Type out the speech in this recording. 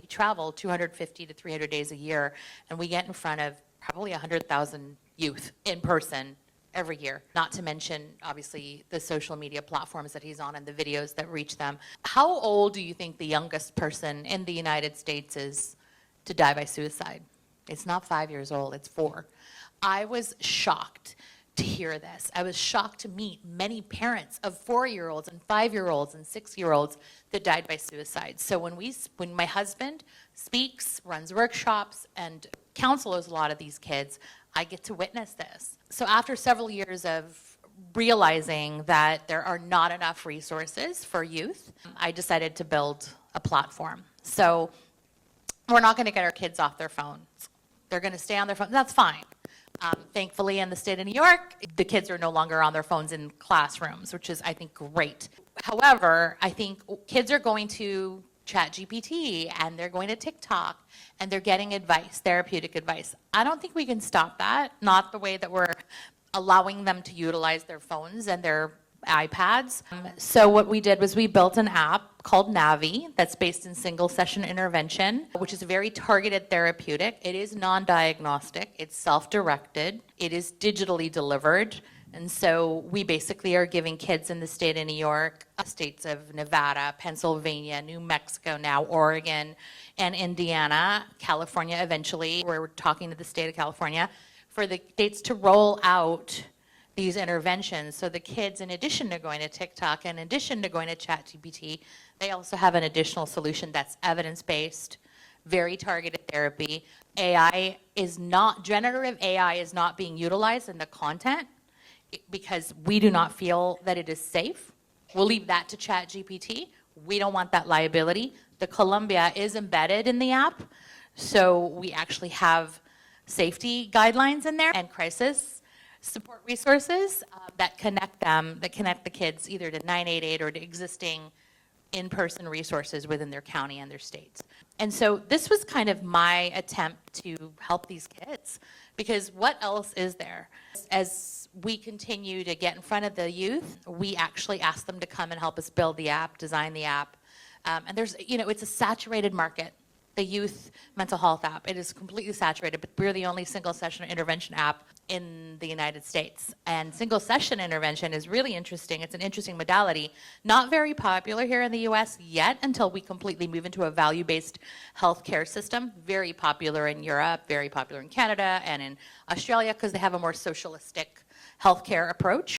We travel 250 to 300 days a year, and we get in front of probably 100,000 youth in person every year, not to mention, obviously, the social media platforms that he's on and the videos that reach them. How old do you think the youngest person in the United States is to die by suicide? It's not 5 years old, it's 4. I was shocked to hear this. I was shocked to meet many parents of 4-year-olds and 5-year-olds and 6-year-olds that died by suicide. So when my husband speaks, runs workshops, and counsels a lot of these kids, I get to witness this. So after several years of realizing that there are not enough resources for youth, I decided to build a platform. So we're not going to get our kids off their phones. They're going to stay on their phones. That's fine. Thankfully, in the state of New York, the kids are no longer on their phones in classrooms, which is, I think, great. However, I think kids are going to ChatGPT and they're going to TikTok and they're getting advice, therapeutic advice. I don't think we can stop that, not the way that we're allowing them to utilize their phones and their iPads. So what we did was we built an app called Navi that's based in single session intervention, which is very targeted therapeutic. It is non-diagnostic, it's self-directed, it is digitally delivered. And so we basically are giving kids in the state of New York, states of Nevada, Pennsylvania, New Mexico now, Oregon, and Indiana, California eventually, where we're talking to the state of California, for the states to roll out these interventions. So the kids, in addition to going to TikTok, in addition to going to ChatGPT, they also have an additional solution that's evidence-based, very targeted therapy. Generative AI is not being utilized in the content because we do not feel that it is safe. We'll leave that to ChatGPT. We don't want that liability. The Columbia is embedded in the app, so we actually have safety guidelines in there and crisis support resources that connect the kids either to 988 or to existing in-person resources within their county and their states. And so this was kind of my attempt to help these kids, because what else is there? As we continue to get in front of the youth, we actually ask them to come and help us build the app, design the app. And there's, it's a saturated market. The youth mental health app, it is completely saturated, but we're the only single session intervention app in the United States. And single session intervention is really interesting. It's an interesting modality, not very popular here in the US yet until we completely move into a value-based healthcare system. Very popular in Europe, very popular in Canada and in Australia because they have a more socialistic healthcare approach.